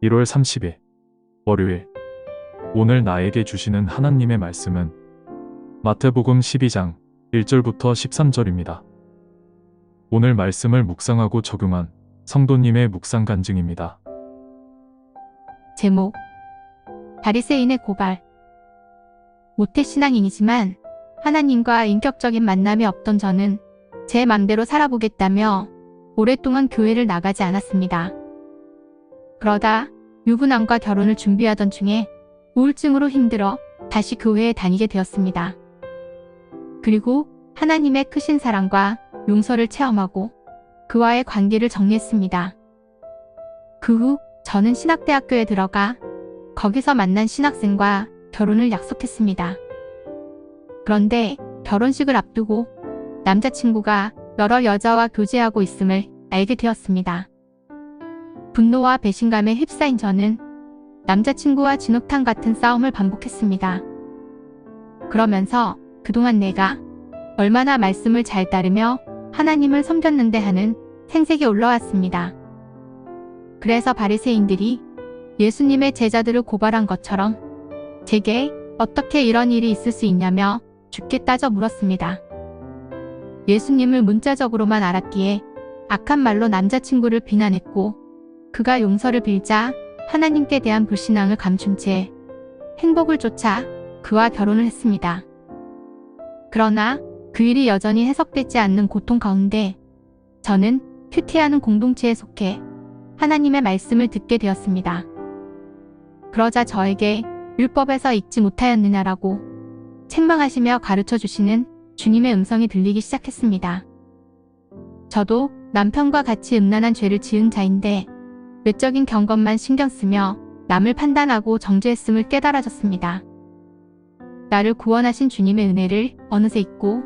(1월 30일) 월요일. 오늘 나에게 주시는 하나님의 말씀은 마태복음 12장 1절부터 13절입니다. 오늘 말씀을 묵상하고 적용한 성도님의 묵상 간증입니다. 제목: 바리새인의 고발. 모태신앙인이지만 하나님과 인격적인 만남이 없던 저는 제 맘대로 살아보겠다며 오랫동안 교회를 나가지 않았습니다. 그러다 유부남과 결혼을 준비하던 중에 우울증으로 힘들어 다시 교회에 다니게 되었습니다. 그리고 하나님의 크신 사랑과 용서를 체험하고 그와의 관계를 정리했습니다. 그 후 저는 신학대학교에 들어가 거기서 만난 신학생과 결혼을 약속했습니다. 그런데 결혼식을 앞두고 남자친구가 여러 여자와 교제하고 있음을 알게 되었습니다. 분노와 배신감에 휩싸인 저는 남자친구와 진흙탕 같은 싸움을 반복했습니다. 그러면서 그동안 내가 얼마나 말씀을 잘 따르며 하나님을 섬겼는데 하는 생색이 올라왔습니다. 그래서 바리새인들이 예수님의 제자들을 고발한 것처럼 제게 어떻게 이런 일이 있을 수 있냐며 죽게 따져 물었습니다. 예수님을 문자적으로만 알았기에 악한 말로 남자친구를 비난했고 그가 용서를 빌자 하나님께 대한 불신앙을 감춘 채 행복을 쫓아 그와 결혼을 했습니다. 그러나 그 일이 여전히 해석되지 않는 고통 가운데 저는 큐티하는 공동체에 속해 하나님의 말씀을 듣게 되었습니다. 그러자 저에게 율법에서 읽지 못하였느냐라고 책망하시며 가르쳐 주시는 주님의 음성이 들리기 시작했습니다. 저도 남편과 같이 음란한 죄를 지은 자인데 외적인 경건만 신경 쓰며 남을 판단하고 정죄했음을 깨달아졌습니다. 나를 구원하신 주님의 은혜를 어느새 잊고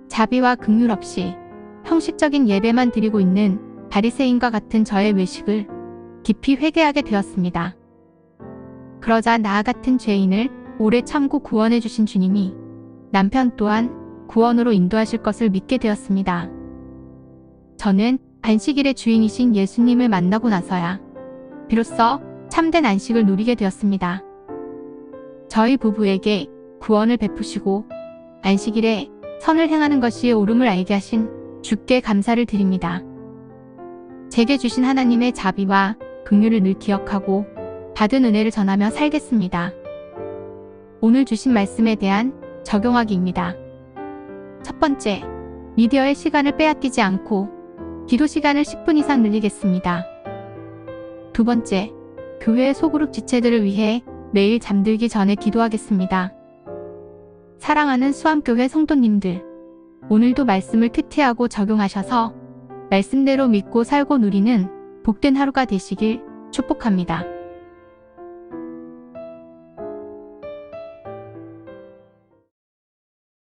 자비와 긍휼 없이 형식적인 예배만 드리고 있는 바리새인과 같은 저의 외식을 깊이 회개하게 되었습니다. 그러자 나 같은 죄인을 오래 참고 구원해 주신 주님이 남편 또한 구원으로 인도하실 것을 믿게 되었습니다. 저는 안식일의 주인이신 예수님을 만나고 나서야 비로소 참된 안식을 누리게 되었습니다. 저희 부부에게 구원을 베푸시고 안식일에 선을 행하는 것이 옳음을 알게 하신 주께 감사를 드립니다. 제게 주신 하나님의 자비와 긍휼을 늘 기억하고 받은 은혜를 전하며 살겠습니다. 오늘 주신 말씀에 대한 적용하기입니다. 첫 번째, 미디어의 시간을 빼앗기지 않고 기도 시간을 10분 이상 늘리겠습니다. 두 번째, 교회의 소그룹 지체들을 위해 매일 잠들기 전에 기도하겠습니다. 사랑하는 수암교회 성도님들, 오늘도 말씀을 큐티하고 적용하셔서 말씀대로 믿고 살고 누리는 복된 하루가 되시길 축복합니다.